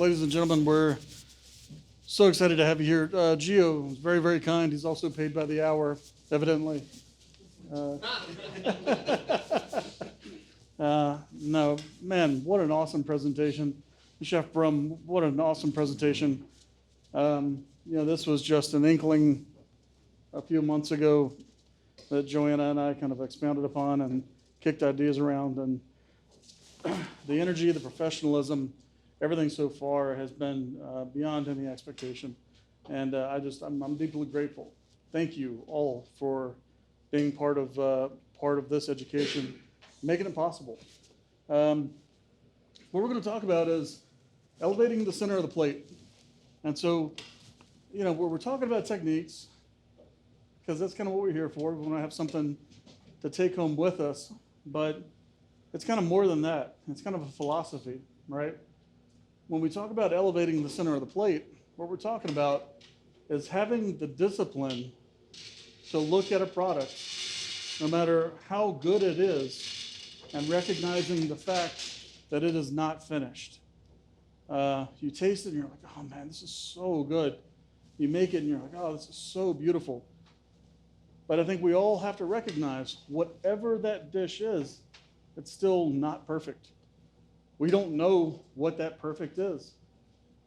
ladies and gentlemen, we're so excited to have you here. Gio is very, very kind. He's also paid by the hour, evidently. No, man, what an awesome presentation. Chef Brum, what an awesome presentation. This was just an inkling a few months ago that Joanna and I kind of expounded upon and kicked ideas around. And the energy, the professionalism, everything so far has been beyond any expectation. And I'm deeply grateful. Thank you all for being part of this education, making it possible. What we're going to talk about is elevating the center of the plate. And so, we're talking about techniques, because that's kind of what we're here for. We want to have something to take home with us, but it's kind of more than that. It's kind of a philosophy, right? When we talk about elevating the center of the plate, what we're talking about is having the discipline to look at a product, no matter how good it is, and recognizing the fact that it is not finished. You taste it and you're like, oh man, this is so good. You make it and you're like, oh, this is so beautiful. But I think we all have to recognize whatever that dish is, it's still not perfect. We don't know what that perfect is.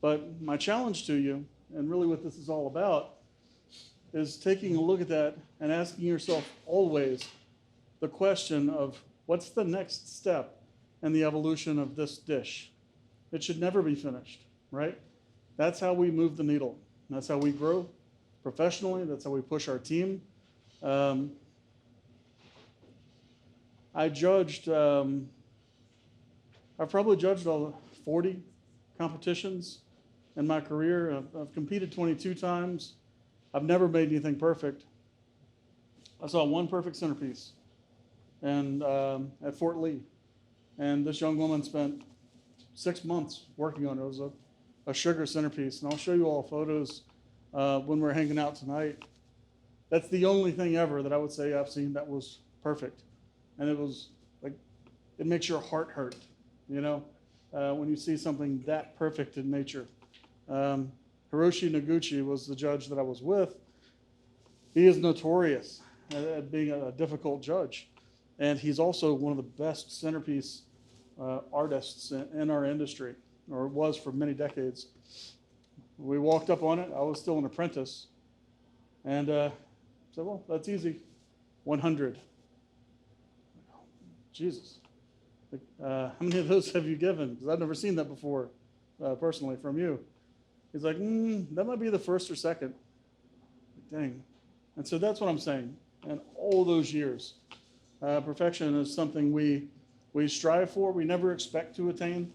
But my challenge to you, and really what this is all about, is taking a look at that and asking yourself always the question of what's the next step in the evolution of this dish? It should never be finished, right? That's how we move the needle. That's how we grow professionally. That's how we push our team. I've probably judged all 40 competitions in my career. I've competed 22 times. I've never made anything perfect. I saw one perfect centerpiece and at Fort Lee. And this young woman spent 6 months working on it. It was a sugar centerpiece. And I'll show you all photos when we're hanging out tonight. That's the only thing ever that I would say I've seen that was perfect. And it was like, it makes your heart hurt, when you see something that perfect in nature. Hiroshi Noguchi was the judge that I was with. He is notorious at being a difficult judge. And he's also one of the best centerpiece artists in our industry, or was for many decades. We walked up on it. I was still an apprentice. And said, well, that's easy. 100. Jesus. How many of those have you given? Because I've never seen that before, personally, from you. He's like, that might be the first or second. Dang. And so that's what I'm saying. And all those years, perfection is something we strive for. We never expect to attain.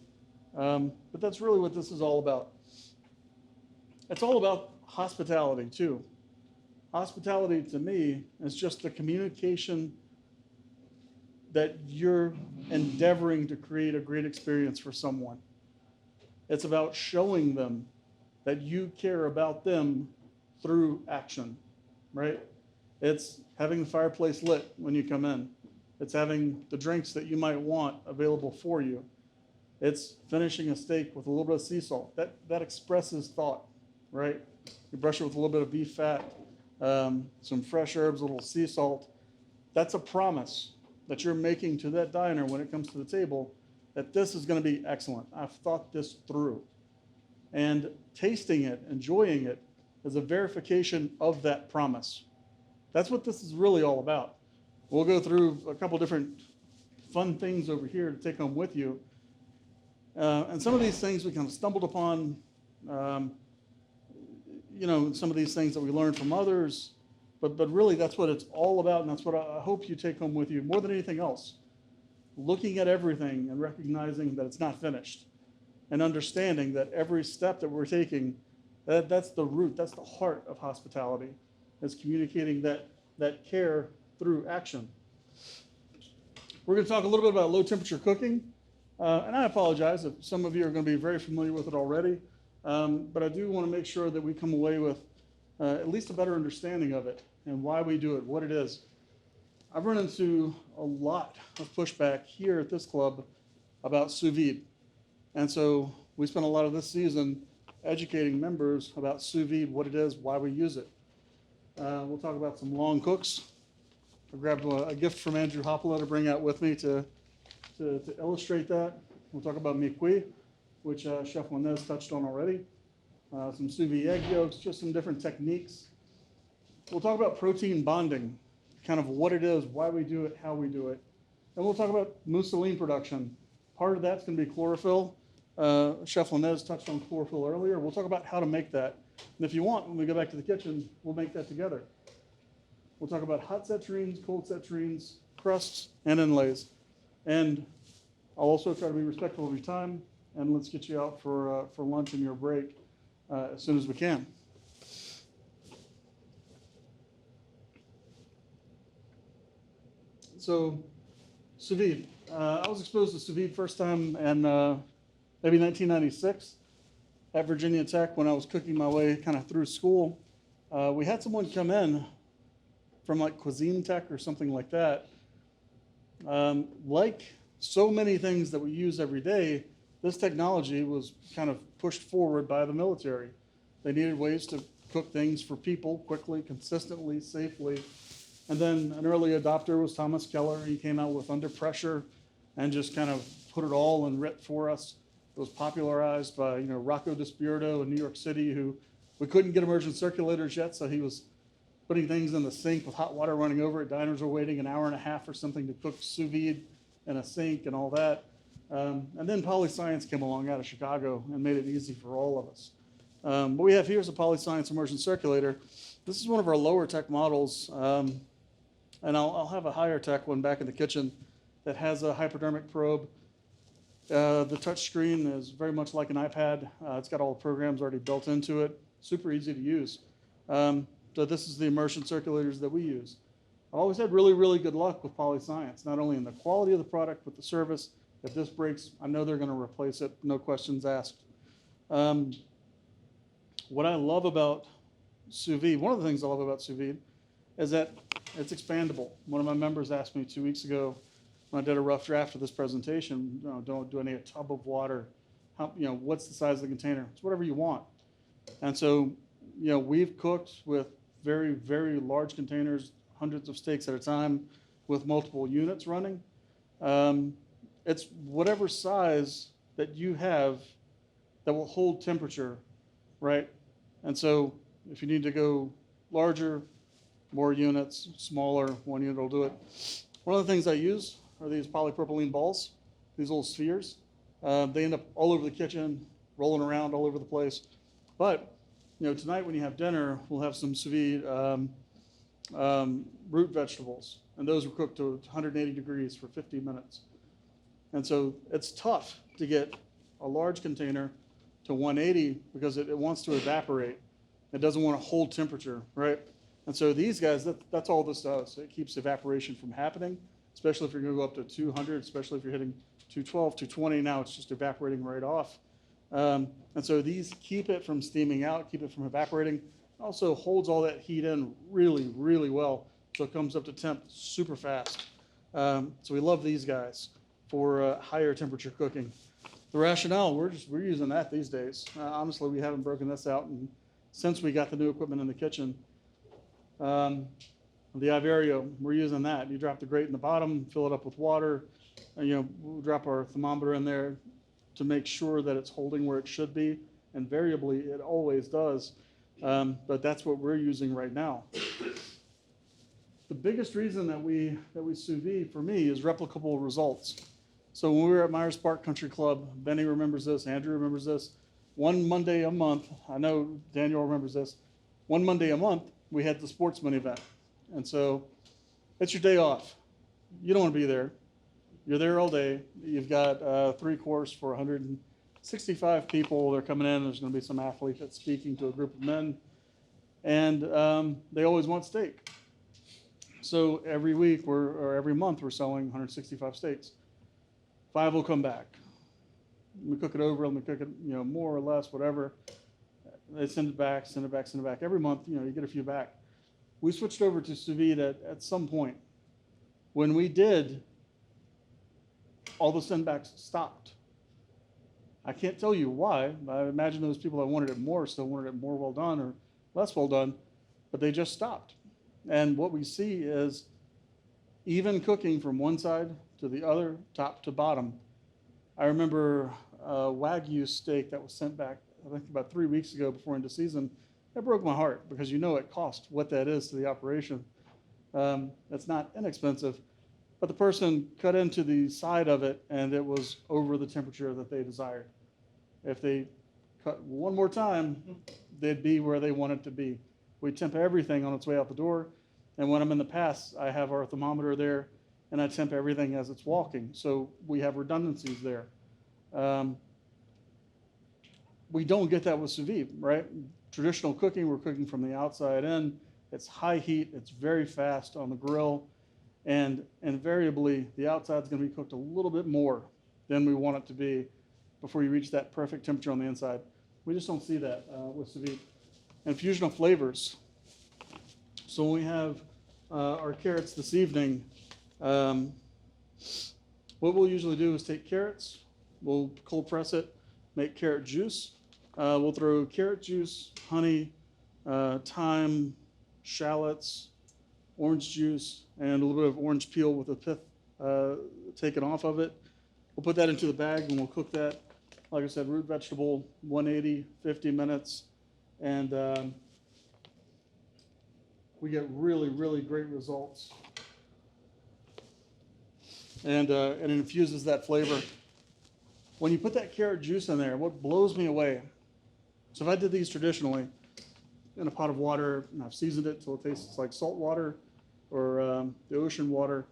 But that's really what this is all about. It's all about hospitality, too. Hospitality, to me, is just the communication that you're endeavoring to create a great experience for someone. It's about showing them that you care about them through action, right? It's having the fireplace lit when you come in. It's having the drinks that you might want available for you. It's finishing a steak with a little bit of sea salt. That expresses thought, right? You brush it with a little bit of beef fat, some fresh herbs, a little sea salt. That's a promise that you're making to that diner when it comes to the table that this is going to be excellent. I've thought this through. And tasting it, enjoying it, is a verification of that promise. That's what this is really all about. We'll go through a couple different fun things over here to take home with you. And some of these things we kind of stumbled upon, some of these things that we learned from others, but really that's what it's all about, and that's what I hope you take home with you more than anything else. Looking at everything and recognizing that it's not finished, and understanding that every step that we're taking, that's the root, that's the heart of hospitality, is communicating that care through action. We're going to talk a little bit about low temperature cooking, and I apologize if some of you are going to be very familiar with it already, but I do want to make sure that we come away with at least a better understanding of it and why we do it, what it is. I've run into a lot of pushback here at this club about sous vide. And so We spent a lot of this season educating members about sous vide, what it is, why we use it. We'll talk about some long cooks. I grabbed a gift from Andrew Hoppola to bring out with me to illustrate that. We'll talk about mi-cuit, which Chef Juanez touched on already. Some sous vide egg yolks, just some different techniques. We'll talk about protein bonding, kind of what it is, why we do it, how we do it. And we'll talk about mousseline production. Part of that's going to be chlorophyll. Chef Juanez touched on chlorophyll earlier. We'll talk about how to make that. And if you want, when we go back to the kitchen, we'll make that together. We'll talk about hot set terrines, cold set terrines, crusts, and inlays. And I'll also try to be respectful of your time, and let's get you out for lunch and your break as soon as we can. So, sous vide. I was exposed to sous vide first time in maybe 1996 at Virginia Tech when I was cooking my way kind of through school. We had someone come in from like Cuisine Tech or something like that. Like so many things that we use every day, this technology was kind of pushed forward by the military. They needed ways to cook things for people quickly, consistently, safely. And then an early adopter was Thomas Keller. He came out with Under Pressure and just kind of put it all in writ for us. It was popularized by Rocco DiSpirito in New York City, who we couldn't get emergent circulators yet, so he was putting things in the sink with hot water running over it. Diners were waiting an hour and a half or something to cook sous vide in a sink and all that. And then PolyScience came along out of Chicago and made it easy for all of us. What we have here is a PolyScience immersion circulator. This is one of our lower tech models, and I'll have a higher tech one back in the kitchen that has a hypodermic probe. The touch screen is very much like an iPad. It's got all the programs already built into it. Super easy to use. So this is the immersion circulators that we use. I've always had really, really good luck with PolyScience, not only in the quality of the product, but the service. If this breaks, I know they're going to replace it, no questions asked. What I love about sous vide, one of the things I love about sous vide is that it's expandable. One of my members asked me 2 weeks ago when I did a rough draft of this presentation, do I need a tub of water? What's the size of the container? It's whatever you want. And so, we've cooked with very, very large containers, hundreds of steaks at a time with multiple units running. It's whatever size that you have that will hold temperature, right? And so if you need to go larger, more units, smaller, one unit will do it. One of the things I use are these polypropylene balls, these little spheres. They end up all over the kitchen, rolling around all over the place. But tonight when you have dinner, we'll have some sous vide root vegetables, and those are cooked to 180 degrees for 50 minutes. And so it's tough to get a large container to 180 because it wants to evaporate. It doesn't want to hold temperature, right? And so these guys, that's all this does. It keeps evaporation from happening, especially if you're going to go up to 200, especially if you're hitting 212, 220. Now it's just evaporating right off. And so these keep it from steaming out, keep it from evaporating. Also holds all that heat in really, really well. So it comes up to temp super fast. So we love these guys for higher temperature cooking. The rationale, we're using that these days. Honestly, we haven't broken this out since we got the new equipment in the kitchen. The Iverio, we're using that. You drop the grate in the bottom, fill it up with water. We'll drop our thermometer in there to make sure that it's holding where it should be. Invariably, it always does. But that's what we're using right now. The biggest reason that we sous vide for me is replicable results. So when we were at Myers Park Country Club, Benny remembers this, Andrew remembers this. One Monday a month, I know Daniel remembers this. One Monday a month, we had the sportsman event. And so it's your day off. You don't want to be there. You're there all day. You've got 3-course for 165 people. They're coming in. There's going to be some athlete that's speaking to a group of men. And they always want steak. So every week or every month we're selling 165 steaks. 5 will come back. We cook it over and we cook it, more or less, whatever. They send it back, send it back, send it back. Every month, you get a few back. We switched over to sous vide at some point. When we did, all the send backs stopped. I can't tell you why. I imagine those people that wanted it more still wanted it more well done or less well done, but they just stopped. And what we see is even cooking from one side to the other, top to bottom. I remember a Wagyu steak that was sent back, I think about 3 weeks ago before into season. That broke my heart because you know it cost what that is to the operation. It's not inexpensive, but the person cut into the side of it and it was over the temperature that they desired. If they cut one more time, they'd be where they want it to be. We temp everything on its way out the door. And when I'm in the pass, I have our thermometer there and I temp everything as it's walking. So we have redundancies there. We don't get that with sous vide, right? Traditional cooking, we're cooking from the outside in. It's high heat, it's very fast on the grill, and invariably the outside's gonna be cooked a little bit more than we want it to be before you reach that perfect temperature on the inside. We just don't see that with sous vide. And fusion of flavors. So when we have our carrots this evening, what we'll usually do is take carrots, we'll cold press it, make carrot juice. We'll throw carrot juice, honey, thyme, shallots, orange juice, and a little bit of orange peel with the pith taken off of it. We'll put that into the bag and we'll cook that. Like I said, root vegetable, 180, 50 minutes. And we get really, really great results. And it infuses that flavor. When you put that carrot juice in there, what blows me away, so if I did these traditionally in a pot of water and I've seasoned it till it tastes like salt water or the ocean water,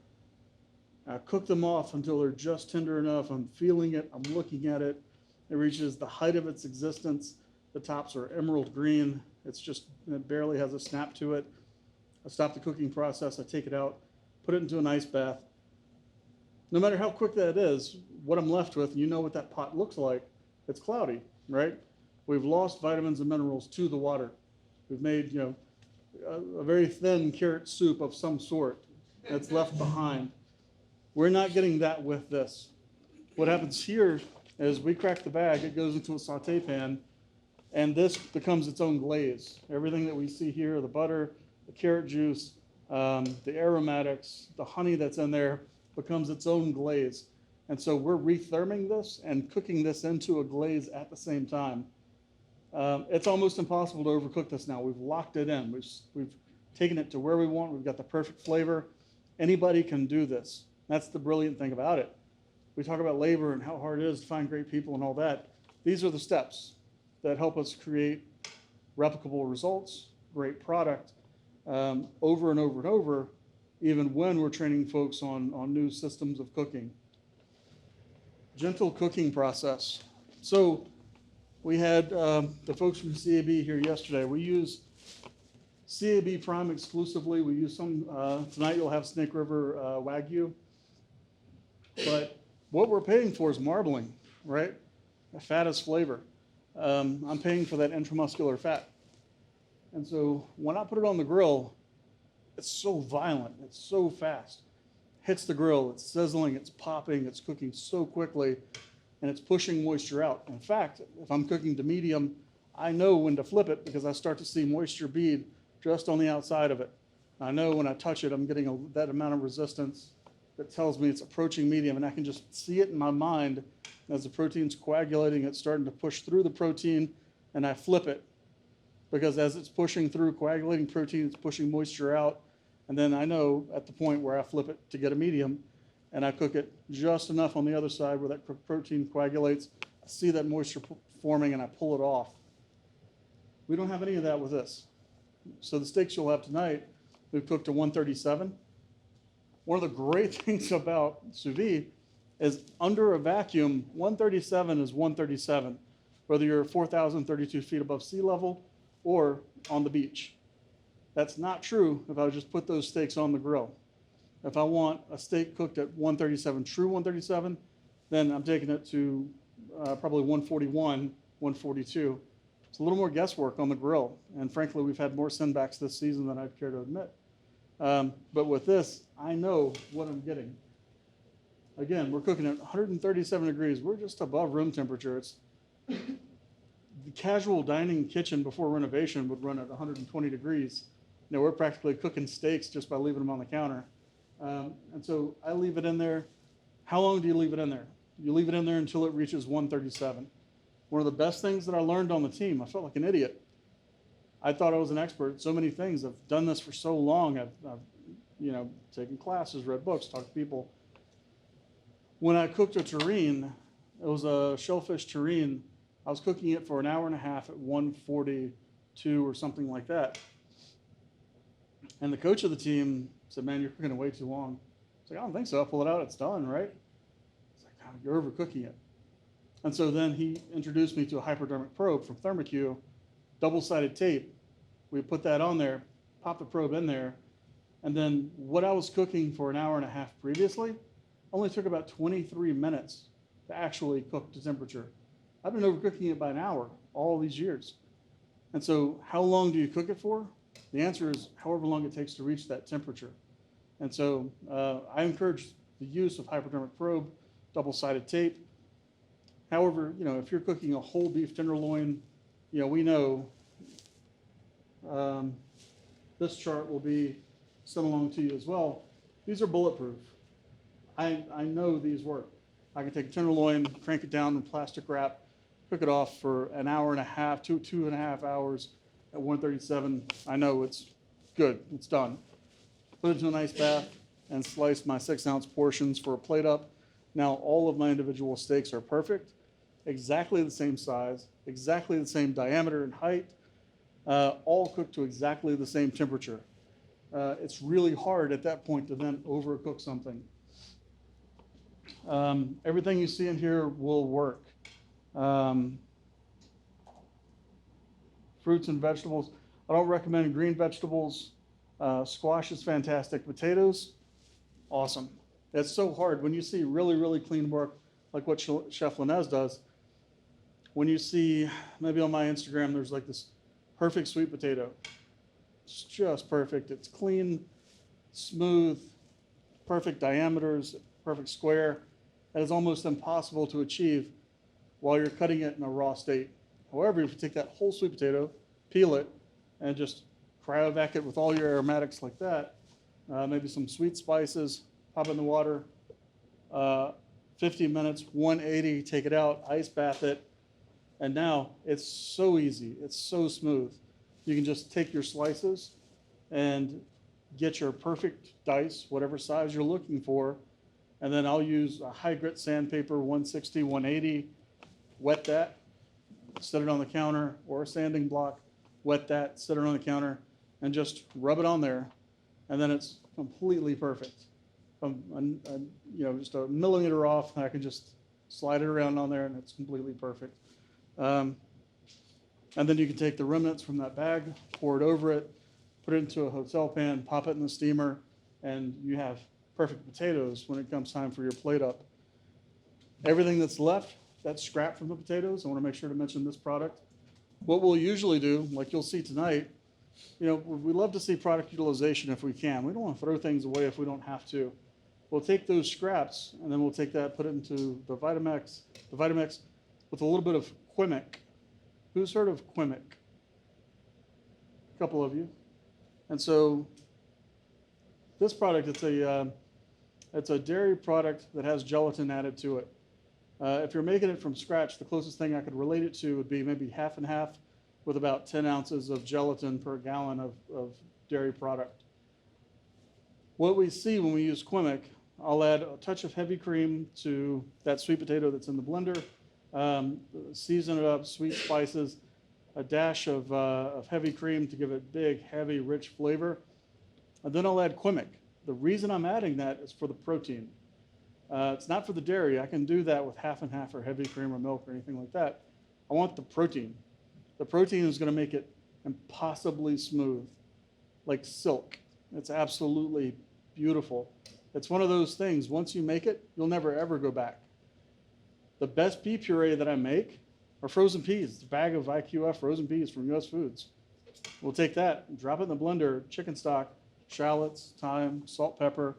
I cook them off until they're just tender enough. I'm feeling it, I'm looking at it. It reaches the height of its existence. The tops are emerald green. It barely has a snap to it. I stop the cooking process, I take it out, put it into an ice bath. No matter how quick that is, what I'm left with, you know what that pot looks like, it's cloudy, right? We've lost vitamins and minerals to the water. We've made, a very thin carrot soup of some sort that's left behind. We're not getting that with this. What happens here is we crack the bag, it goes into a saute pan, and this becomes its own glaze. Everything that we see here, the butter, the carrot juice, the aromatics, the honey that's in there, becomes its own glaze. And so we're retherming this and cooking this into a glaze at the same time. It's almost impossible to overcook this now. We've locked it in. We've taken it to where we want. We've got the perfect flavor. Anybody can do this. That's the brilliant thing about it. We talk about labor and how hard it is to find great people and all that. These are the steps that help us create replicable results, great product, over and over and over, even when we're training folks on new systems of cooking. Gentle cooking process. So we had the folks from CAB here yesterday. We use CAB Prime exclusively. We use some, tonight you'll have Snake River Wagyu. But what we're paying for is marbling, right? Fat is flavor. I'm paying for that intramuscular fat. And so when I put it on the grill, it's so violent, it's so fast. Hits the grill, it's sizzling, it's popping, it's cooking so quickly, and it's pushing moisture out. In fact, if I'm cooking to medium, I know when to flip it because I start to see moisture bead just on the outside of it. I know when I touch it, I'm getting that amount of resistance that tells me it's approaching medium, and I can just see it in my mind as the protein's coagulating, it's starting to push through the protein, and I flip it. Because as it's pushing through coagulating protein, it's pushing moisture out. And then I know at the point where I flip it to get a medium, and I cook it just enough on the other side where that protein coagulates, I see that moisture forming and I pull it off. We don't have any of that with this. So the steaks you'll have tonight, we've cooked to 137. One of the great things about sous vide is under a vacuum, 137 is 137, whether you're 4,032 feet above sea level or on the beach. That's not true if I just put those steaks on the grill. If I want a steak cooked at 137, true 137, then I'm taking it to probably 141, 142. It's a little more guesswork on the grill. And frankly, we've had more sendbacks this season than I'd care to admit. But with this, I know what I'm getting. Again, we're cooking at 137 degrees. We're just above room temperature. The casual dining kitchen before renovation would run at 120 degrees. You know, we're practically cooking steaks just by leaving them on the counter. And so I leave it in there. How long do you leave it in there? You leave it in there until it reaches 137. One of the best things that I learned on the team, I felt like an idiot. I thought I was an expert at so many things. I've done this for so long. I've taken classes, read books, talked to people. When I cooked a terrine, it was a shellfish terrine. I was cooking it for an hour and a half at 142 or something like that. And the coach of the team said, "Man, you're cooking it way too long." I was like, "I don't think so. I'll pull it out. It's done, right?" It's like, "God, you're overcooking it." And so then he introduced me to a hypodermic probe from Thermacue, double-sided tape. We put that on there, pop the probe in there, and then what I was cooking for an hour and a half previously only took about 23 minutes to actually cook to temperature. I've been overcooking it by an hour all these years. And so how long do you cook it for? The answer is however long it takes to reach that temperature. And so I encourage the use of hypodermic probe, double-sided tape. However, if you're cooking a whole beef tenderloin, we know this chart will be sent along to you as well. These are bulletproof. I know these work. I can take a tenderloin, crank it down in plastic wrap, cook it off for an hour and a half, 2.5 hours at 137. I know it's good. It's done. Put it into an ice bath and slice my 6-ounce portions for a plate up. Now all of my individual steaks are perfect, exactly the same size, exactly the same diameter and height, all cooked to exactly the same temperature. It's really hard at that point to then overcook something. Everything you see in here will work. Fruits and vegetables. I don't recommend green vegetables. Squash is fantastic. Potatoes, awesome. It's so hard. When you see really, really clean work, like what Chef Linez does, when you see, maybe on my Instagram, there's like this perfect sweet potato. It's just perfect. It's clean, smooth, perfect diameters, perfect square. That is almost impossible to achieve while you're cutting it in a raw state. However, if you take that whole sweet potato, peel it, and just cryovac it with all your aromatics like that, maybe some sweet spices, pop it in the water, 50 minutes, 180, take it out, ice bath it, and now it's so easy, it's so smooth. You can just take your slices and get your perfect dice, whatever size you're looking for, and then I'll use a high grit sandpaper, 160, 180, wet that, set it on the counter, or a sanding block, wet that, set it on the counter, and just rub it on there, and then it's completely perfect. Just a millimeter off, I can just slide it around on there, and it's completely perfect. And then you can take the remnants from that bag, pour it over it, put it into a hotel pan, pop it in the steamer, and you have perfect potatoes when it comes time for your plate up. Everything that's left, that's scrap from the potatoes. I want to make sure to mention this product. What we'll usually do, like you'll see tonight, we love to see product utilization if we can. We don't want to throw things away if we don't have to. We'll take those scraps, and then we'll take that, put it into the Vitamix with a little bit of Quimic. Who's heard of Quimic? A couple of you. And so this product, it's a dairy product that has gelatin added to it. If you're making it from scratch, the closest thing I could relate it to would be maybe half and half with about 10 ounces of gelatin per gallon of dairy product. What we see when we use Quimic, I'll add a touch of heavy cream to that sweet potato that's in the blender, season it up, sweet spices, a dash of heavy cream to give it big, heavy, rich flavor. And then I'll add Quimic. The reason I'm adding that is for the protein. It's not for the dairy. I can do that with half and half or heavy cream or milk or anything like that. I want the protein. The protein is going to make it impossibly smooth, like silk. It's absolutely beautiful. It's one of those things, once you make it, you'll never ever go back. The best pea puree that I make are frozen peas. It's a bag of IQF frozen peas from US Foods. We'll take that, drop it in the blender, chicken stock, shallots, thyme, salt, pepper,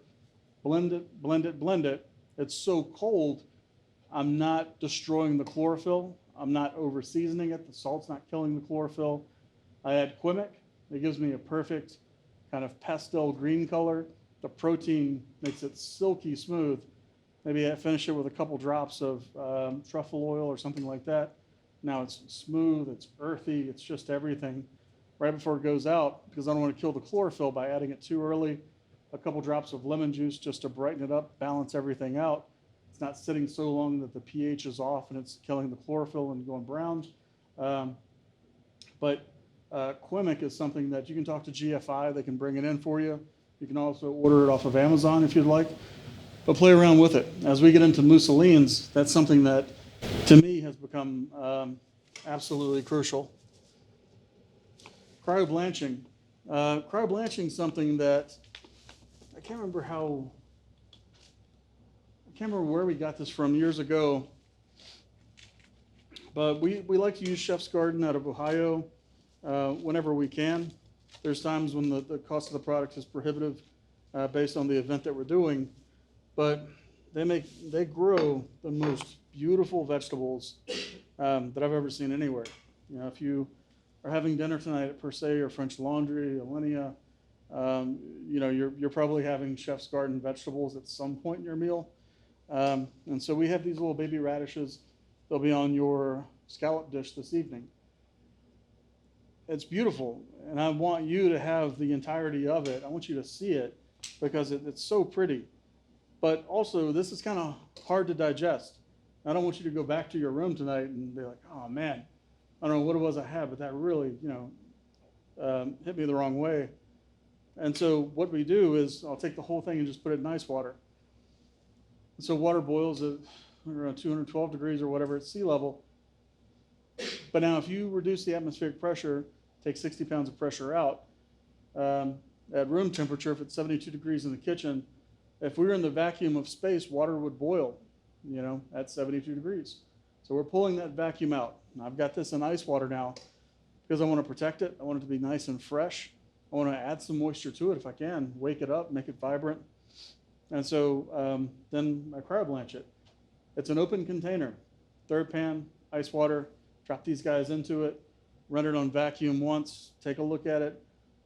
blend it. It's so cold, I'm not destroying the chlorophyll. I'm not over seasoning it. The salt's not killing the chlorophyll. I add quimic. It gives me a perfect kind of pastel green color. The protein makes it silky smooth. Maybe I finish it with a couple drops of truffle oil or something like that. Now it's smooth, it's earthy, it's just everything. Right before it goes out, because I don't want to kill the chlorophyll by adding it too early, a couple drops of lemon juice just to brighten it up, balance everything out. It's not sitting so long that the pH is off and it's killing the chlorophyll and going brown. But quimic is something that you can talk to GFI, they can bring it in for you. You can also order it off of Amazon if you'd like, but play around with it. As we get into mousselines, that's something that to me has become absolutely crucial. Cryo-Blanching. Cryo-Blanching is something that I can't remember where we got this from years ago, but we like to use Chef's Garden out of Ohio whenever we can. There's times when the cost of the product is prohibitive based on the event that we're doing, but they grow the most beautiful vegetables that I've ever seen anywhere. You know, if you are having dinner tonight at Per Se or French Laundry, Alinea, you know, you're probably having Chef's Garden vegetables at some point in your meal. And so we have these little baby radishes. They'll be on your scallop dish this evening. It's beautiful, and I want you to have the entirety of it. I want you to see it because it's so pretty. But also, this is kind of hard to digest. I don't want you to go back to your room tonight and be like, oh man, I don't know what it was I had, but that really, you know, hit me the wrong way. And so what we do is I'll take the whole thing and just put it in ice water. And so water boils at around 212 degrees or whatever at sea level. But now if you reduce the atmospheric pressure, take 60 pounds of pressure out, at room temperature, if it's 72 degrees in the kitchen, if we were in the vacuum of space, water would boil, you know, at 72 degrees. So we're pulling that vacuum out. And I've got this in ice water now because I want to protect it. I want it to be nice and fresh. I want to add some moisture to it if I can, wake it up, make it vibrant. And so then I cryo-blanch it. It's an open container, third pan, ice water, drop these guys into it, run it on vacuum once, take a look at it.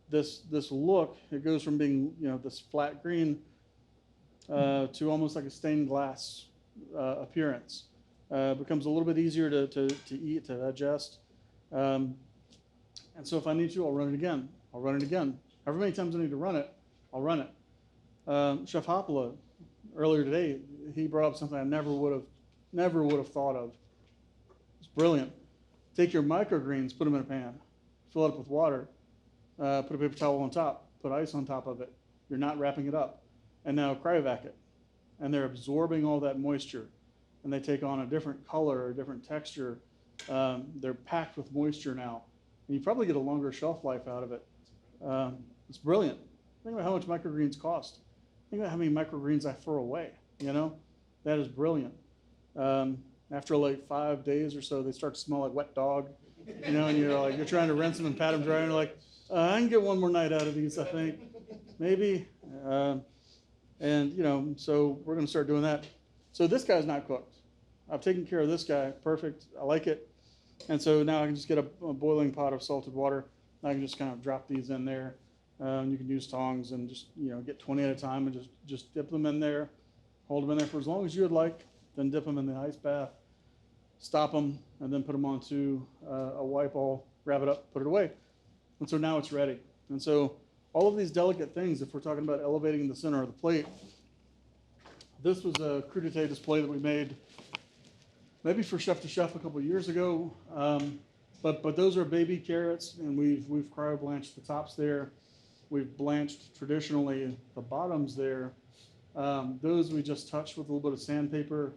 This look, it goes from being, you know, this flat green to almost like a stained glass appearance. Becomes a little bit easier to eat, to digest. And so if I need to, I'll run it again. I'll run it again. However many times I need to run it, I'll run it. Chef Hopla, earlier today, he brought up something I never would have thought of. It's brilliant. Take your microgreens, put them in a pan, fill it up with water, put a paper towel on top, put ice on top of it. You're not wrapping it up. And now cryovac it. And they're absorbing all that moisture. And they take on a different color, a different texture. They're packed with moisture now. And you probably get a longer shelf life out of it. It's brilliant. Think about how much microgreens cost. Think about how many microgreens I throw away, you know? That is brilliant. After like 5 days or so, they start to smell like wet dog, you know, and you're trying to rinse them and pat them dry, and you're like, I can get one more night out of these, I think, maybe. And, you know, so we're going to start doing that. So this guy's not cooked. I've taken care of this guy. Perfect. I like it. And so now I can just get a boiling pot of salted water. I can just kind of drop these in there. You can use tongs and just, you know, get 20 at a time and just dip them in there, hold them in there for as long as you would like, then dip them in the ice bath, stop them, and then put them onto a wipe all, wrap it up, put it away. And so now it's ready. And so all of these delicate things, if we're talking about elevating the center of the plate, this was a crudité display that we made maybe for Chef to Chef a couple of years ago. But those are baby carrots, and we've cryo-blanched the tops there. We've blanched traditionally the bottoms there. Those we just touched with a little bit of sandpaper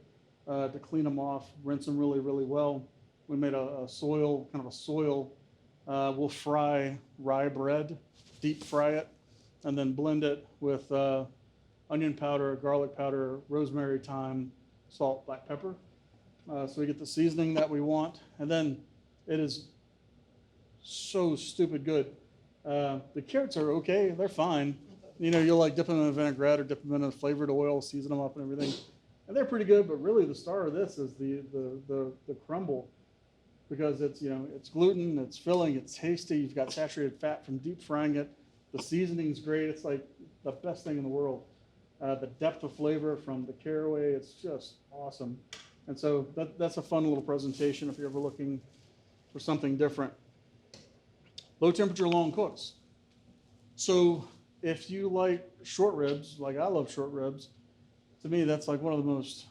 to clean them off, rinse them really, really well. We made a soil. We'll fry rye bread, deep fry it, and then blend it with onion powder, garlic powder, rosemary, thyme, salt, black pepper. So we get the seasoning that we want, and then it is so stupid good. The carrots are okay, they're fine. You know, you'll like dip them in a vinaigrette or dip them in a flavored oil, season them up and everything. And they're pretty good, but really the star of this is the crumble. because it's, it's gluten, it's filling, it's tasty. You've got saturated fat from deep frying it. The seasoning's great. It's like the best thing in the world. The depth of flavor from the caraway, it's just awesome. And so that's a fun little presentation if you're ever looking for something different. Low temperature, long cooks. So if you like short ribs, like I love short ribs, to me that's like one of the most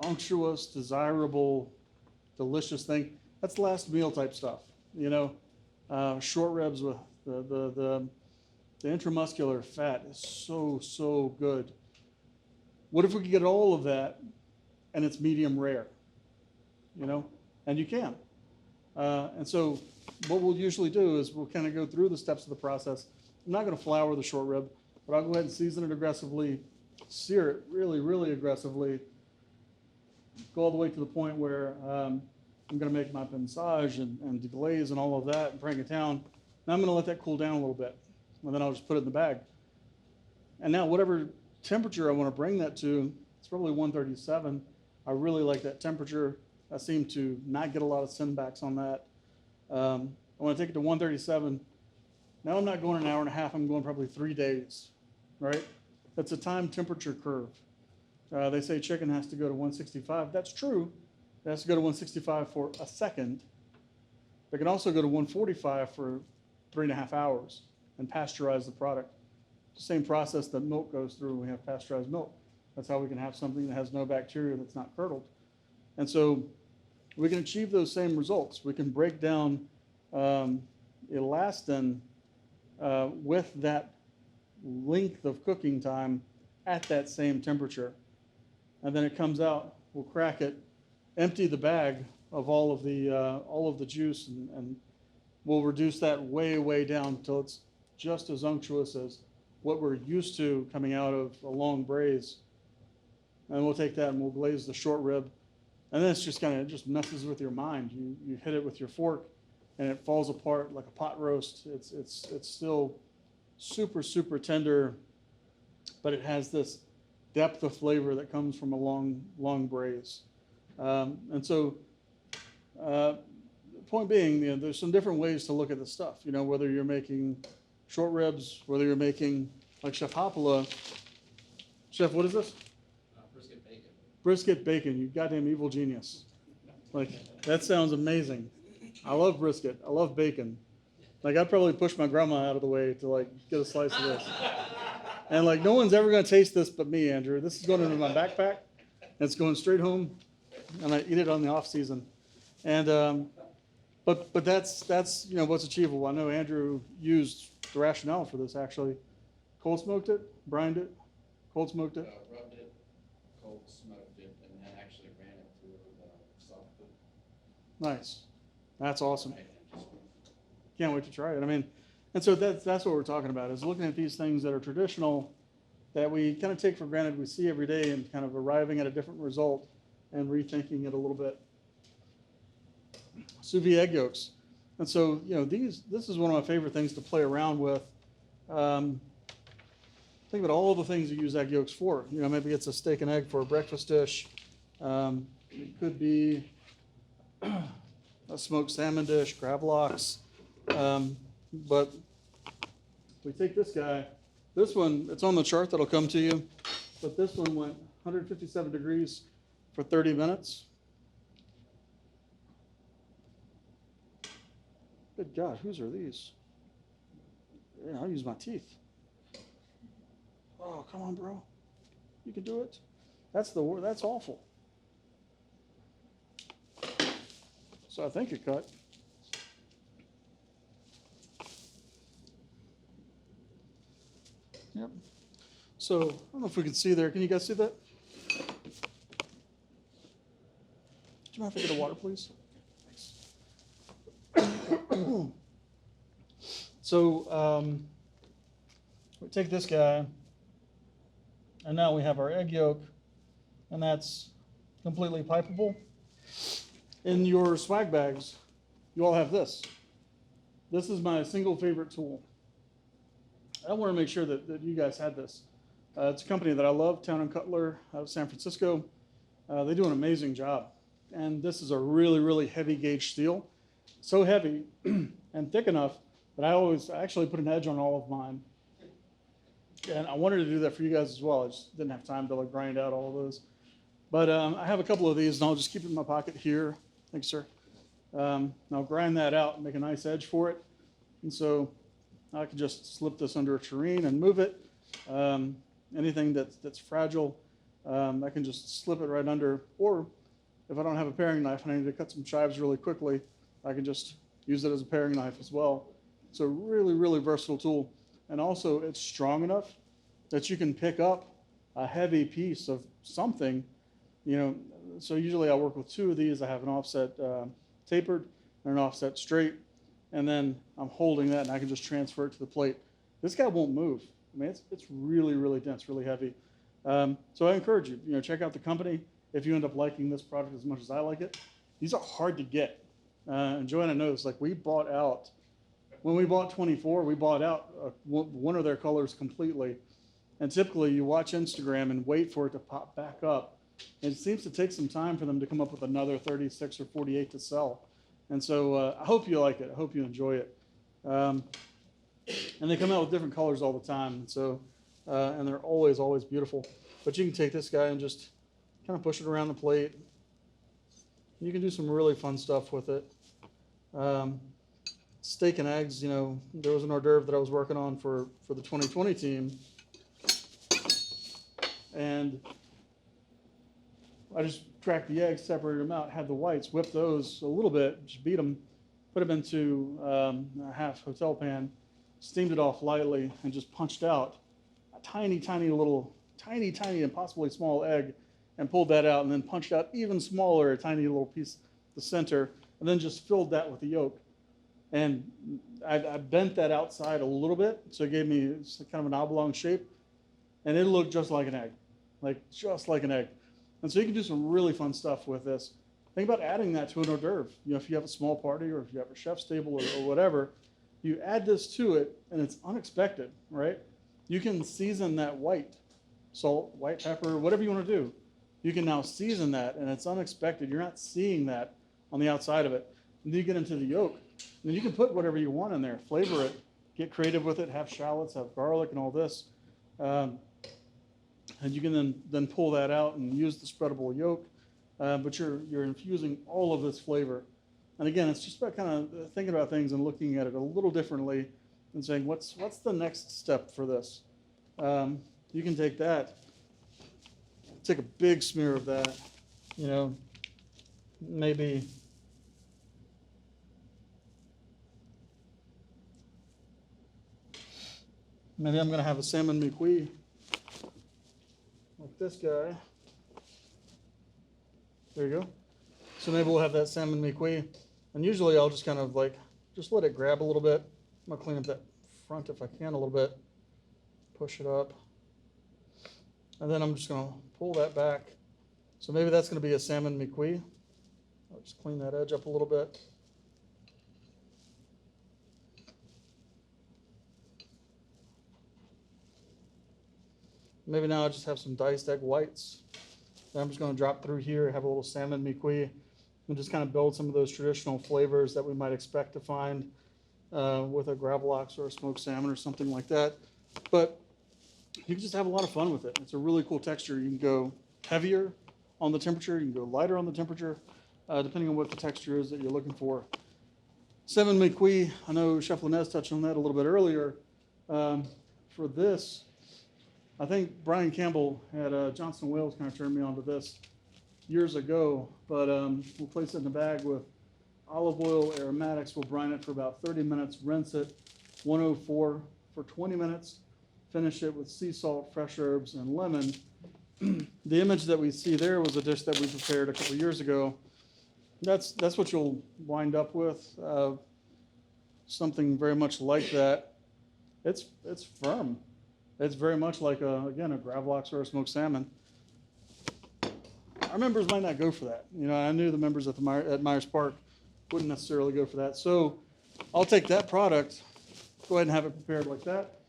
unctuous, desirable, delicious thing. That's last meal type stuff, short ribs with the intramuscular fat is so good. What if we could get all of that and it's medium rare, and you can. And so what we'll usually do is we'll kind of go through the steps of the process. I'm not going to flour the short rib, but I'll go ahead and season it aggressively, sear it really aggressively, go all the way to the point where I'm going to make my pinçage and deglaze and all of that and bring it down. Now I'm going to let that cool down a little bit, and then I'll just put it in the bag. And now whatever temperature I want to bring that to, it's probably 137. I really like that temperature. I seem to not get a lot of sendbacks on that. I want to take it to 137. Now I'm not going an hour and a half, I'm going probably 3 days, right? That's a time temperature curve. They say chicken has to go to 165. That's true. It has to go to 165 for a second. They can also go to 145 for 3.5 hours and pasteurize the product. The same process that milk goes through when we have pasteurized milk. That's how we can have something that has no bacteria that's not curdled. And so we can achieve those same results. We can break down elastin with that length of cooking time at that same temperature. And then it comes out, we'll crack it, empty the bag of all of the juice, and we'll reduce that way down until it's just as unctuous as what we're used to coming out of a long braise. And we'll take that and we'll glaze the short rib. And then it's just kind of, it just messes with your mind. You hit it with your fork and it falls apart like a pot roast. It's still super tender, but it has this depth of flavor that comes from a long braise. And so, point being, there's some different ways to look at this stuff. Whether you're making short ribs, whether you're making like Chef Hoppola. Chef, what is this? Brisket bacon. Brisket bacon. You goddamn evil genius. Like, that sounds amazing. I love brisket. I love bacon. Like, I'd probably push my grandma out of the way to like get a slice of this. And like, no one's ever going to taste this but me, Andrew. This is going into my backpack. And it's going straight home, and I eat it on the off season. And but that's what's achievable. I know Andrew used the rationale for this actually. Cold smoked it, brined it, cold smoked it. Rubbed it, cold smoked it, and then actually ran it through soft food. Nice, that's awesome. Can't wait to try it. I mean, and so that's what we're talking about, is looking at these things that are traditional, that we kind of take for granted, we see every day, and kind of arriving at a different result and rethinking it a little bit. Sous vide egg yolks. And so, this is one of my favorite things to play around with. Think about all the things you use egg yolks for. Maybe it's a steak and egg for a breakfast dish. It could be a smoked salmon dish, crab locks. But we take this guy. This one, it's on the chart that'll come to you, but this one went 157 degrees for 30 minutes. Good God, whose are these? Yeah, I'll use my teeth. Oh, come on, bro. You can do it. That's awful. So I think it cut. Yep. So I don't know if we can see there. Can you guys see that? Do you mind if I get a water, please? Thanks. So we take this guy, and now we have our egg yolk, and that's completely pipeable. In your swag bags, you all have this. This is my single favorite tool. I want to make sure that you guys had this. It's a company that I love, Town & Cutler out of San Francisco. They do an amazing job. And this is a really, really heavy gauge steel. So heavy and thick enough that I actually put an edge on all of mine. And I wanted to do that for you guys as well. I just didn't have time to like grind out all of those. But I have a couple of these, and I'll just keep it in my pocket here. Thanks, sir. And I'll grind that out and make a nice edge for it. And so I can just slip this under a terrine and move it. Anything that's fragile, I can just slip it right under. Or if I don't have a paring knife and I need to cut some chives really quickly, I can just use it as a paring knife as well. It's a really, really versatile tool. And also, it's strong enough that you can pick up a heavy piece of something. You know, so usually I work with two of these. I have an offset tapered and an offset straight, and then I'm holding that, and I can just transfer it to the plate. This guy won't move. I mean, it's really, really dense, really heavy. So I encourage you, check out the company if you end up liking this product as much as I like it. These are hard to get. And Joanna knows, like when we bought 24, we bought out one of their colors completely. And typically you watch Instagram and wait for it to pop back up. And it seems to take some time for them to come up with another 36 or 48 to sell. And so I hope you like it. I hope you enjoy it. And they come out with different colors all the time. And so, and they're always, always beautiful. But you can take this guy and just kind of push it around the plate. You can do some really fun stuff with it. Steak and eggs, there was an hors d'oeuvre that I was working on for the 2020 team. And I just cracked the eggs, separated them out, had the whites, whipped those a little bit, just beat them, put them into a half hotel pan, steamed it off lightly, and just punched out a tiny, tiny, impossibly small egg, and pulled that out, and then punched out even smaller, a tiny little piece, the center, and then just filled that with the yolk. And I bent that outside a little bit, so it gave me kind of an oblong shape, and it looked just like an egg, just like an egg. And so you can do some really fun stuff with this. Think about adding that to an hors d'oeuvre. If you have a small party or if you have a chef's table or whatever, you add this to it, and it's unexpected, right? You can season that white, salt, white pepper, whatever you want to do. You can now season that, and it's unexpected. You're not seeing that on the outside of it. And then you get into the yolk. And you can put whatever you want in there, flavor it, get creative with it, have shallots, have garlic, and all this. And you can then pull that out and use the spreadable yolk. But you're infusing all of this flavor. And again, it's just about kind of thinking about things and looking at it a little differently and saying, what's the next step for this? You can take that, take a big smear of that, maybe I'm going to have a salmon mi-cuit like this guy. There you go. So maybe we'll have that salmon mi-cuit. And usually I'll just kind of just let it grab a little bit. I'm going to clean up that front if I can a little bit. Push it up. And then I'm just going to pull that back. So maybe that's going to be a salmon mi-cuit. I'll just clean that edge up a little bit. Maybe now I just have some diced egg whites. Then I'm just going to drop through here, have a little salmon mi-cuit, and just kind of build some of those traditional flavors that we might expect to find with a gravel ox or a smoked salmon or something like that. But you can just have a lot of fun with it. It's a really cool texture. You can go heavier on the temperature. You can go lighter on the temperature, depending on what the texture is that you're looking for. Salmon mi-cuit, I know Chef Linez touched on that a little bit earlier. For this, I think Brian Campbell at Johnson Wales kind of turned me onto this years ago, but we'll place it in a bag with olive oil, aromatics. We'll brine it for about 30 minutes, rinse it, 104 for 20 minutes, finish it with sea salt, fresh herbs, and lemon. The image that we see there was a dish that we prepared a couple years ago. That's what you'll wind up with, something very much like that. It's firm. It's very much like, again, a gravel ox or a smoked salmon. Our members might not go for that. I knew the members at Myers Park wouldn't necessarily go for that. So I'll take that product, go ahead and have it prepared like that,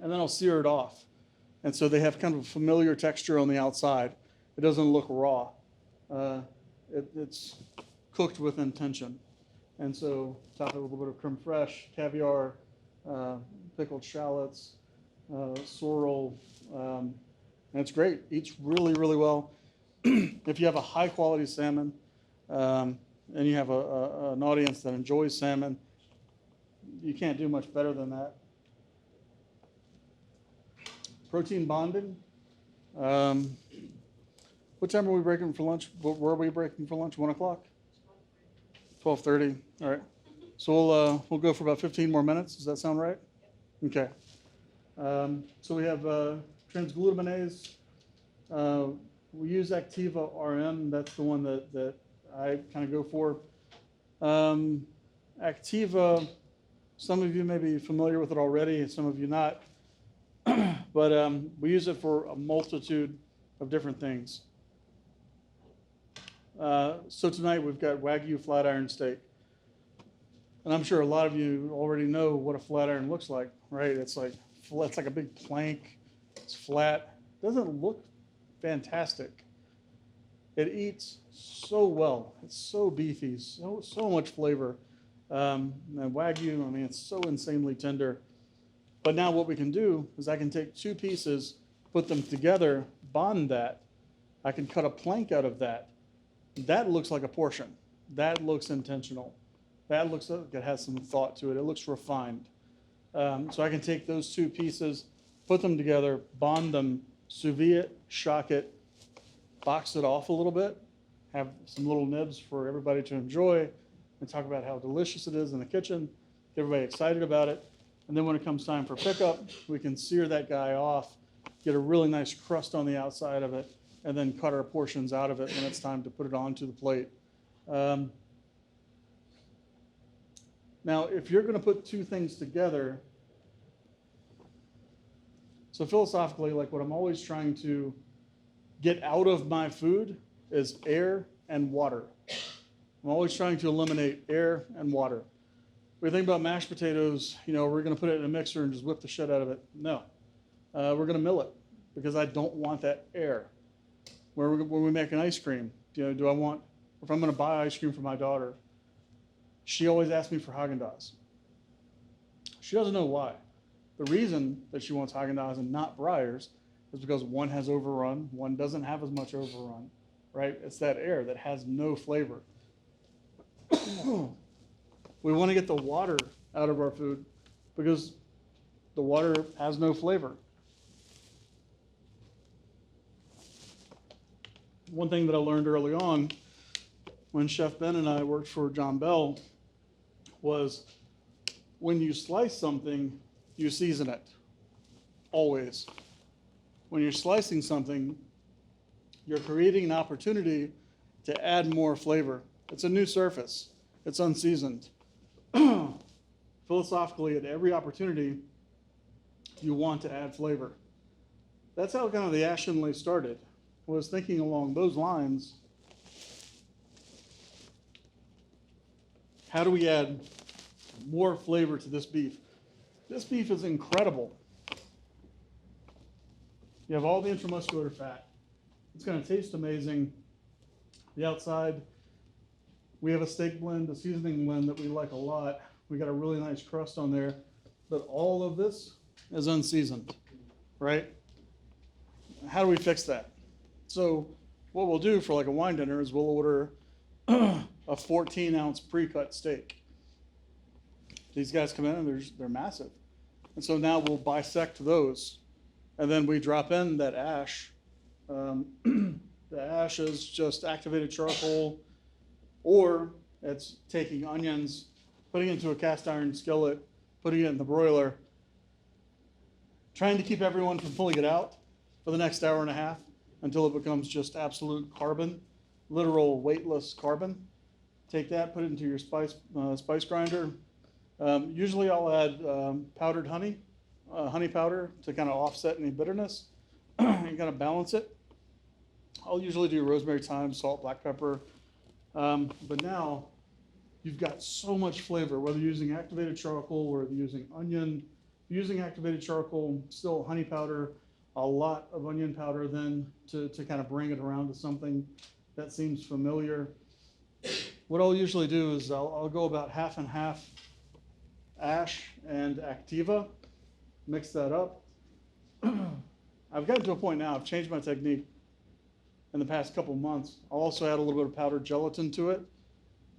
and then I'll sear it off. And so they have kind of a familiar texture on the outside. It doesn't look raw. it's cooked with intention. And so top it with a little bit of creme fraiche, caviar, pickled shallots, sorrel, and it's great. Eats really, really well. If you have a high quality salmon, and you have an audience that enjoys salmon, you can't do much better than that. Protein bonding. What time are we breaking for lunch? Where are we breaking for lunch? 1 o'clock? 12:30. All right. So we'll go for about 15 more minutes. Does that sound right? Okay. So we have transglutaminase. We use Activa RM. That's the one that I kind of go for. Activa, some of you may be familiar with it already, some of you not. But we use it for a multitude of different things. So tonight we've got Wagyu flat iron steak. And I'm sure a lot of you already know what a flat iron looks like, right? It's like a big plank. It's flat. Doesn't look fantastic. It eats so well. It's so beefy, so much flavor. And Wagyu, I mean, it's so insanely tender. But now what we can do is I can take two pieces, put them together, bond that. I can cut a plank out of that. That looks like a portion. That looks intentional. That looks like it has some thought to it. It looks refined. So I can take those two pieces, put them together, bond them, sous vide it, shock it, box it off a little bit, have some little nibs for everybody to enjoy, and talk about how delicious it is in the kitchen, get everybody excited about it. And then when it comes time for pickup, we can sear that guy off, get a really nice crust on the outside of it, and then cut our portions out of it when it's time to put it onto the plate. Now, if you're going to put two things together, so philosophically, like what I'm always trying to get out of my food is air and water. I'm always trying to eliminate air and water. When you think about mashed potatoes, we're going to put it in a mixer and just whip the shit out of it. No, we're going to mill it because I don't want that air. When we make an ice cream, if I'm going to buy ice cream for my daughter, she always asks me for Haagen-Dazs. She doesn't know why. The reason that she wants Haagen-Dazs and not Breyers is because one has overrun, one doesn't have as much overrun, right? It's that air that has no flavor. We want to get the water out of our food because the water has no flavor. One thing that I learned early on when Chef Ben and I worked for John Bell was when you slice something, you season it. Always. When you're slicing something, you're creating an opportunity to add more flavor. It's a new surface. It's unseasoned. Philosophically, at every opportunity, you want to add flavor. That's how kind of the ash inlay started. I was thinking along those lines, how do we add more flavor to this beef? This beef is incredible. You have all the intramuscular fat. It's going to taste amazing. The outside, we have a steak blend, a seasoning blend that we like a lot. We got a really nice crust on there, but all of this is unseasoned, right? How do we fix that? So what we'll do for like a wine dinner is we'll order a 14-ounce pre-cut steak. These guys come in and they're massive. And so now we'll bisect those, and then we drop in that ash. The ash is just activated charcoal, or it's taking onions, putting it into a cast iron skillet, putting it in the broiler, trying to keep everyone from pulling it out for the next hour and a half until it becomes just absolute carbon, literal weightless carbon. Take that, put it into your spice grinder. Usually I'll add powdered honey powder to kind of offset any bitterness and kind of balance it. I'll usually do rosemary, thyme, salt, black pepper. But now you've got so much flavor, whether you're using activated charcoal or using onion. Using activated charcoal, still honey powder, a lot of onion powder then to kind of bring it around to something that seems familiar. what I'll usually do is I'll go about half and half ash and Activa, mix that up. I've gotten to a point now, I've changed my technique in the past couple months. I'll also add a little bit of powdered gelatin to it,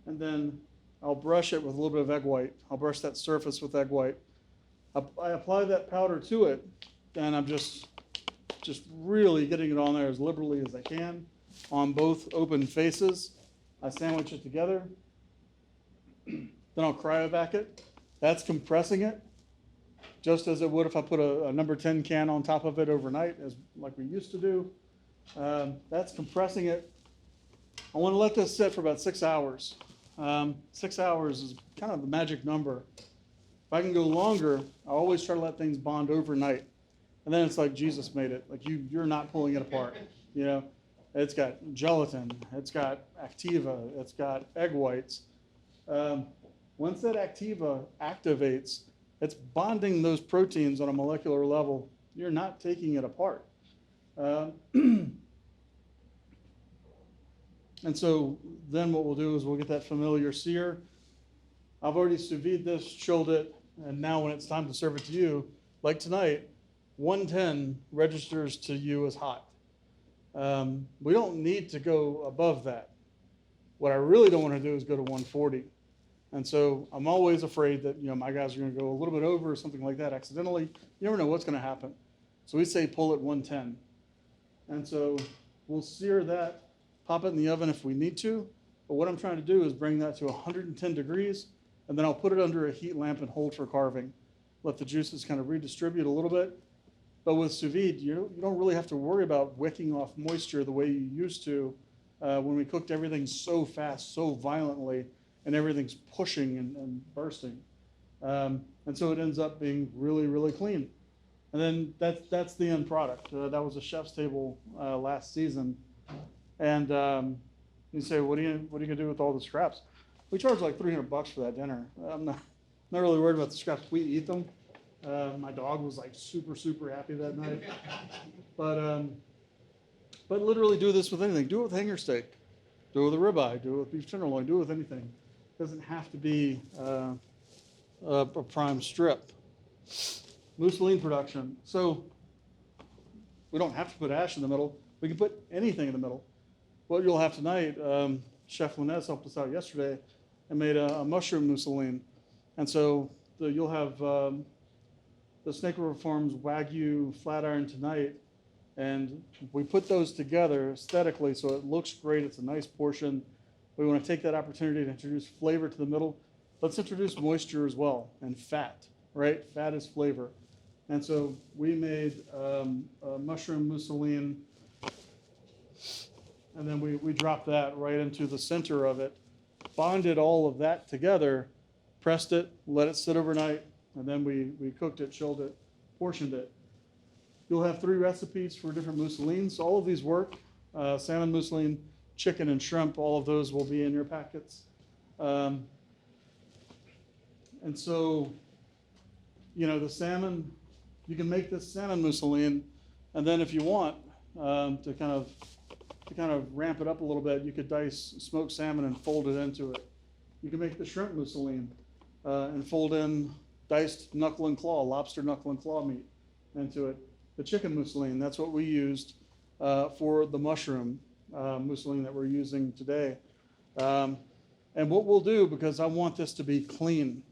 and then I'll brush it with a little bit of egg white. I'll brush that surface with egg white. I apply that powder to it, and I'm just really getting it on there as liberally as I can on both open faces. I sandwich it together. Then I'll cryovac it. That's compressing it, just as it would if I put a number 10 can on top of it overnight, as like we used to do. That's compressing it. I want to let this sit for about 6 hours. 6 hours is kind of the magic number. If I can go longer, I always try to let things bond overnight. And then it's like Jesus made it. Like you're not pulling it apart. You know, it's got gelatin, it's got Activa, it's got egg whites. Once that Activa activates, it's bonding those proteins on a molecular level. You're not taking it apart. And so then what we'll do is we'll get that familiar sear. I've already sous vide this, chilled it, and now when it's time to serve it to you, like tonight, 110 registers to you as hot. We don't need to go above that. What I really don't want to do is go to 140. And so I'm always afraid that, you know, my guys are going to go a little bit over or something like that accidentally. You never know what's going to happen. So we say pull at 110. And so we'll sear that, pop it in the oven if we need to. But what I'm trying to do is bring that to 110 degrees, and then I'll put it under a heat lamp and hold for carving. Let the juices kind of redistribute a little bit. But with sous vide, you don't really have to worry about wicking off moisture the way you used to when we cooked everything so fast, so violently, and everything's pushing and bursting. And so it ends up being really, really clean. And then that's the end product. That was a chef's table last season. And you say, what are you gonna do with all the scraps? We charge like $300 for that dinner. I'm not really worried about the scraps. We eat them. My dog was like super happy that night. But literally do this with anything. Do it with hanger steak. Do it with a ribeye. Do it with beef tenderloin. Do it with anything. It doesn't have to be a prime strip. Mousseline production. So we don't have to put ash in the middle. We can put anything in the middle. What you'll have tonight, Chef Linez helped us out yesterday and made a mushroom mousseline. And so you'll have the Snake River Farms Wagyu flat iron tonight, and we put those together aesthetically so it looks great. It's a nice portion. We want to take that opportunity to introduce flavor to the middle. Let's introduce moisture as well and fat, right? Fat is flavor. And so we made a mushroom mousseline, and then we dropped that right into the center of it, bonded all of that together, pressed it, let it sit overnight, and then we cooked it, chilled it, portioned it. You'll have 3 recipes for different mousselines. All of these work. Salmon mousseline, chicken and shrimp, all of those will be in your packets. And so, you know, the salmon, you can make this salmon mousseline, and then if you want to kind of ramp it up a little bit, you could dice smoked salmon and fold it into it. You can make the shrimp mousseline and fold in diced knuckle and claw, lobster knuckle and claw meat into it. The chicken mousseline, that's what we used for the mushroom mousseline that we're using today. And what we'll do, because I want this to be clean,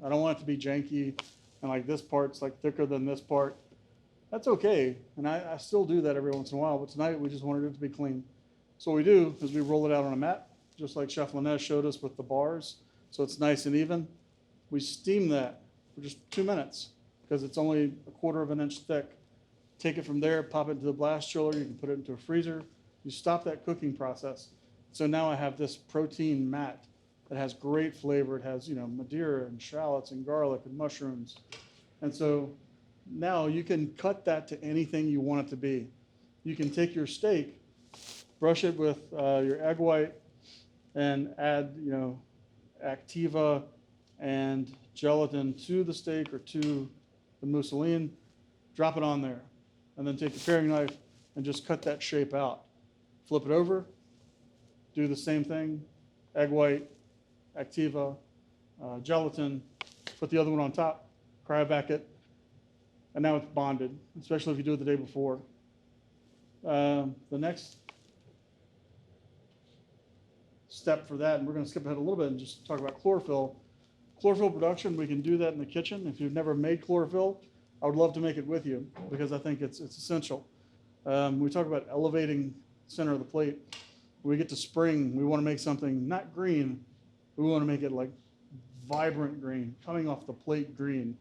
I don't want it to be janky and like this part's like thicker than this part. That's okay, and I still do that every once in a while, but tonight we just wanted it to be clean. So what we do is we roll it out on a mat, just like Chef Linez showed us with the bars, so it's nice and even. We steam that for just 2 minutes, because it's only 1/4 of an inch thick. Take it from there, pop it into the blast chiller, you can put it into a freezer. You stop that cooking process. So now I have this protein mat that has great flavor. It has, you know, Madeira and shallots and garlic and mushrooms. And so now you can cut that to anything you want it to be. You can take your steak, brush it with your egg white, and add, you know, Activa and gelatin to the steak or to the mousseline, drop it on there, and then take the paring knife and just cut that shape out. Flip it over, do the same thing, egg white, Activa, gelatin, put the other one on top, cryovac it, and now it's bonded, especially if you do it the day before. The next step for that, and we're going to skip ahead a little bit and just talk about chlorophyll. Chlorophyll production, we can do that in the kitchen. If you've never made chlorophyll, I would love to make it with you because I think it's essential. We talk about elevating center of the plate. When we get to spring, we want to make something not green. We want to make it like vibrant green, coming off the plate green.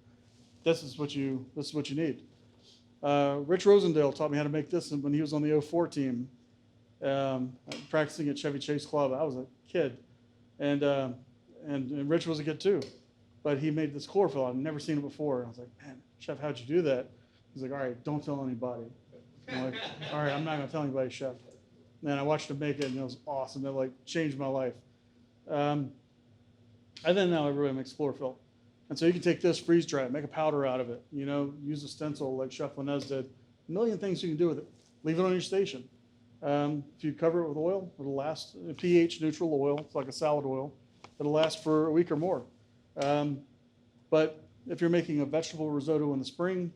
This is what you need. Rich Rosendale taught me how to make this when he was on the 04 team, practicing at Chevy Chase Club. I was a kid, and Rich was a kid too, but he made this chlorophyll. I'd never seen it before. I was like, man, Chef, how'd you do that? He's like, all right, don't tell anybody. I'm like, all right, I'm not gonna tell anybody, Chef. And I watched him make it, and it was awesome. It like changed my life. And then now everybody makes chlorophyll. And so you can take this, freeze dry it, make a powder out of it, use a stencil like Chef Linez did. A million things you can do with it. Leave it on your station. If you cover it with oil, it'll last, pH neutral oil, it's like a salad oil. It'll last for a week or more. But if you're making a vegetable risotto in the spring,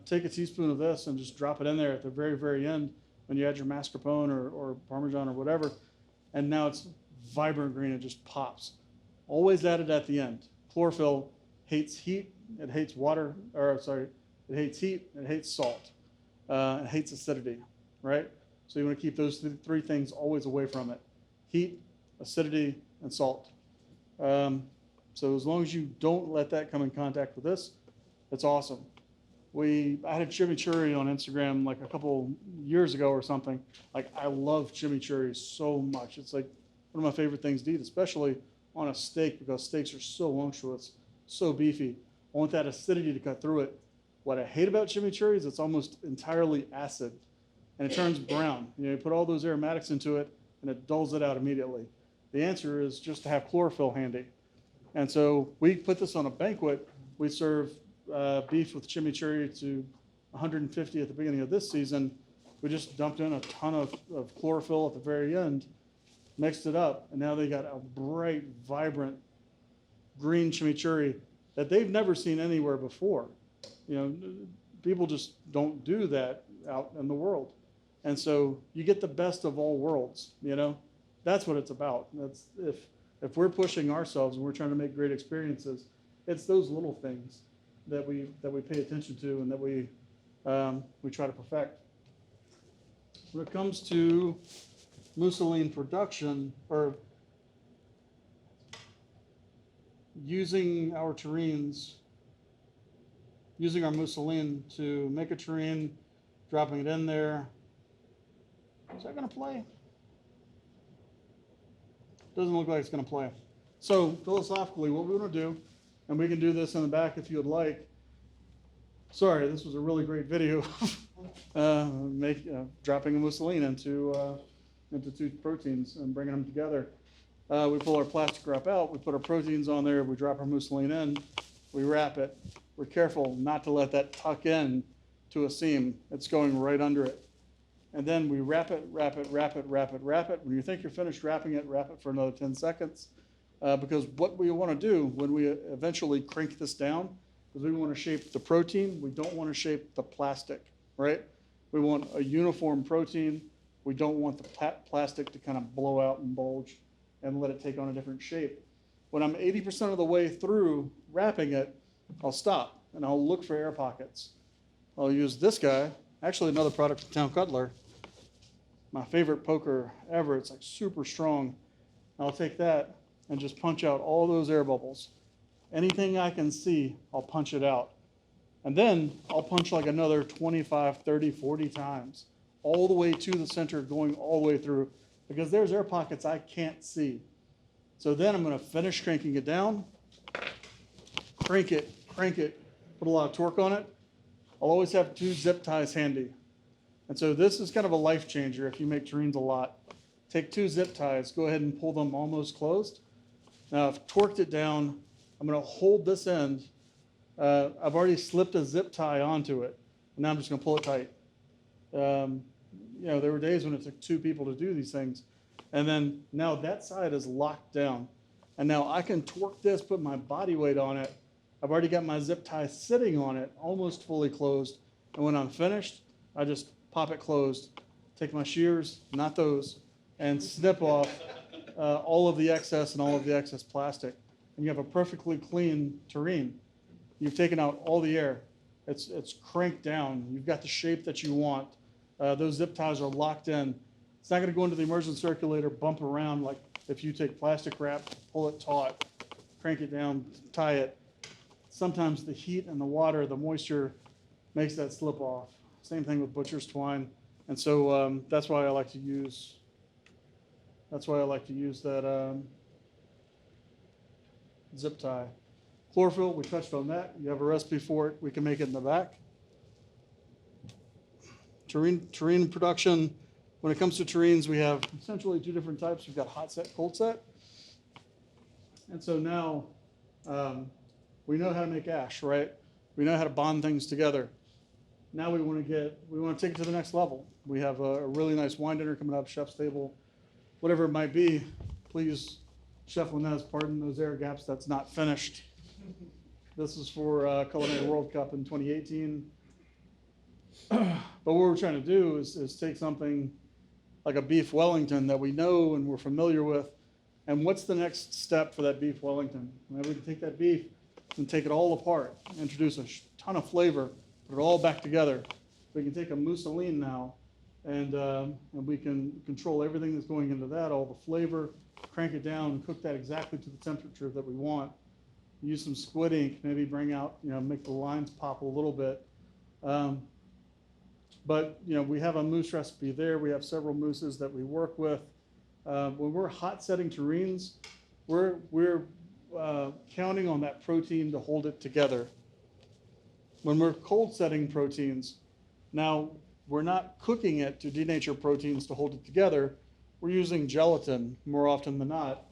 take a teaspoon of this and just drop it in there at the very, very end when you add your mascarpone or Parmesan or whatever. And now it's vibrant green, it just pops. Always add it at the end. Chlorophyll hates heat, it hates water, it hates heat, it hates salt, it hates acidity, right? So you want to keep those three things always away from it. Heat, acidity, and salt. So as long as you don't let that come in contact with this, it's awesome. I had chimichurri on Instagram like a couple years ago or something. Like, I love chimichurri so much. It's like one of my favorite things to eat, especially on a steak, because steaks are so unctuous, so beefy. I want that acidity to cut through it. What I hate about chimichurri is it's almost entirely acid, and it turns brown. You put all those aromatics into it, and it dulls it out immediately. The answer is just to have chlorophyll handy. And so we put this on a banquet. We serve beef with chimichurri to 150 at the beginning of this season. We just dumped in a ton of chlorophyll at the very end, mixed it up, and now they got a bright, vibrant green chimichurri that they've never seen anywhere before. People just don't do that out in the world. And so you get the best of all worlds, That's what it's about. That's if we're pushing ourselves and we're trying to make great experiences, it's those little things that we pay attention to and that we try to perfect. When it comes to mousseline production, or using our terrines, using our mousseline to make a terrine, dropping it in there. Is that going to play? Doesn't look like it's going to play. So philosophically, what we want to do, and we can do this in the back if you would like. Sorry, this was a really great video. Dropping a mousseline into two proteins and bringing them together. We pull our plastic wrap out, we put our proteins on there, we drop our mousseline in, we wrap it. We're careful not to let that tuck in to a seam. It's going right under it. And then we wrap it. When you think you're finished wrapping it, wrap it for another 10 seconds. Because what we want to do when we eventually crank this down is we want to shape the protein. We don't want to shape the plastic, right? We want a uniform protein. We don't want the plastic to kind of blow out and bulge and let it take on a different shape. When I'm 80% of the way through wrapping it, I'll stop and I'll look for air pockets. I'll use this guy, actually another product from Town Cutler, my favorite poker ever. It's like super strong. I'll take that and just punch out all those air bubbles. Anything I can see, I'll punch it out. And then I'll punch like another 25, 30, 40 times, all the way to the center, going all the way through, because there's air pockets I can't see. So then I'm going to finish cranking it down, crank it, put a lot of torque on it. I'll always have 2 zip ties handy. And so this is kind of a life changer if you make terrines a lot. Take 2 zip ties, go ahead and pull them almost closed. Now I've torqued it down. I'm going to hold this end. I've already slipped a zip tie onto it. And now I'm just going to pull it tight. There were days when it took 2 people to do these things. And then now that side is locked down. And now I can torque this, put my body weight on it. I've already got my zip tie sitting on it, almost fully closed. And when I'm finished, I just pop it closed, take my shears, not those, and snip off all of the excess and all of the excess plastic. And you have a perfectly clean terrine. You've taken out all the air. It's cranked down. You've got the shape that you want. Those zip ties are locked in. It's not going to go into the immersion circulator, bump around like if you take plastic wrap, pull it taut, crank it down, tie it. Sometimes the heat and the water, the moisture makes that slip off. Same thing with butcher's twine. And so that's why I like to use that zip tie. Chlorophyll, we touched on that. You have a recipe for it. We can make it in the back. Terrine production. When it comes to terrines, we have essentially two different types. We've got hot set, cold set. And so now we know how to make ash, right? We know how to bond things together. Now we want to take it to the next level. We have a really nice wine dinner coming up, chef's table, whatever it might be. Please, Chef Linez, pardon those air gaps. That's not finished. This is for Culinary World Cup in 2018. But what we're trying to do is take something like a beef Wellington that we know and we're familiar with, and what's the next step for that beef Wellington? We can take that beef and take it all apart, introduce a ton of flavor, put it all back together. We can take a mousseline now, and we can control everything that's going into that, all the flavor, crank it down, and cook that exactly to the temperature that we want. Use some squid ink, maybe bring out, make the lines pop a little bit. But we have a mousse recipe there. We have several mousses that we work with. When we're hot setting terrines, we're counting on that protein to hold it together. When we're cold setting proteins, now we're not cooking it to denature proteins to hold it together. We're using gelatin more often than not.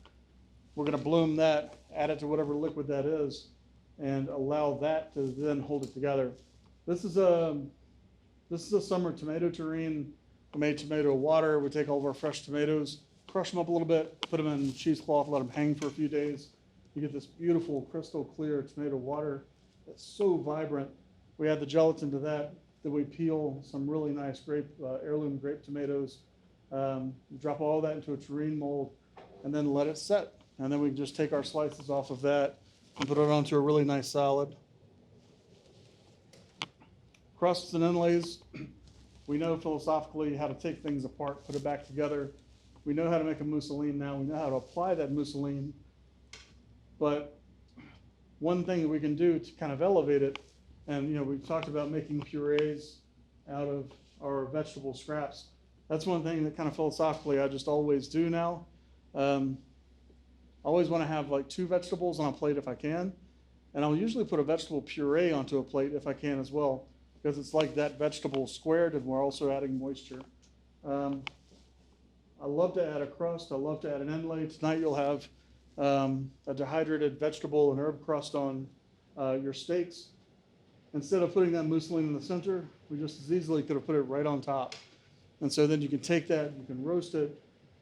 We're going to bloom that, add it to whatever liquid that is, and allow that to then hold it together. This is a summer tomato terrine. We made tomato water. We take all of our fresh tomatoes, crush them up a little bit, put them in cheesecloth, let them hang for a few days. You get this beautiful crystal clear tomato water that's so vibrant. We add the gelatin to that. Then we peel some really nice heirloom grape tomatoes. Drop all that into a terrine mold and then let it set. And then we can just take our slices off of that and put it onto a really nice salad. Crusts and inlays, we know philosophically how to take things apart, put it back together. We know how to make a mousseline now. We know how to apply that mousseline. But one thing that we can do to kind of elevate it, and we've talked about making purees out of our vegetable scraps. That's one thing that kind of philosophically I just always do now. I always want to have like 2 vegetables on a plate if I can. And I'll usually put a vegetable puree onto a plate if I can as well, because it's like that vegetable squared and we're also adding moisture. I love to add a crust. I love to add an inlay. Tonight you'll have a dehydrated vegetable and herb crust on your steaks. Instead of putting that mousseline in the center, we just as easily could have put it right on top. And so then you can take that, you can roast it,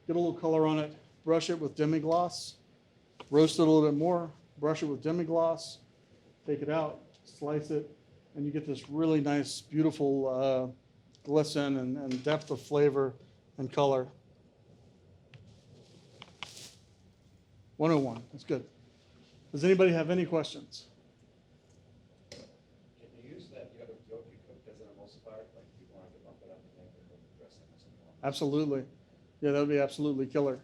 get a little color on it, brush it with demi-glace, roast it a little bit more, brush it with demi-glace, take it out, slice it, and you get this really nice, beautiful glisten and depth of flavor and color. 101, that's good. Does anybody have any questions? Can you use that yolk you cooked as an emulsifier? Like if you wanted to bump it up and make a dressing or something? Absolutely. Yeah, that would be absolutely killer.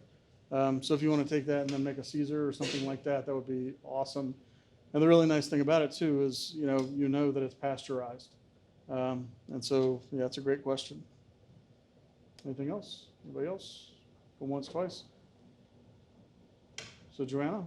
So if you want to take that and then make a Caesar or something like that, that would be awesome. And the really nice thing about it too is, you know that it's pasteurized. And so, yeah, it's a great question. Anything else? Anybody else? Go once, twice. So Joanna?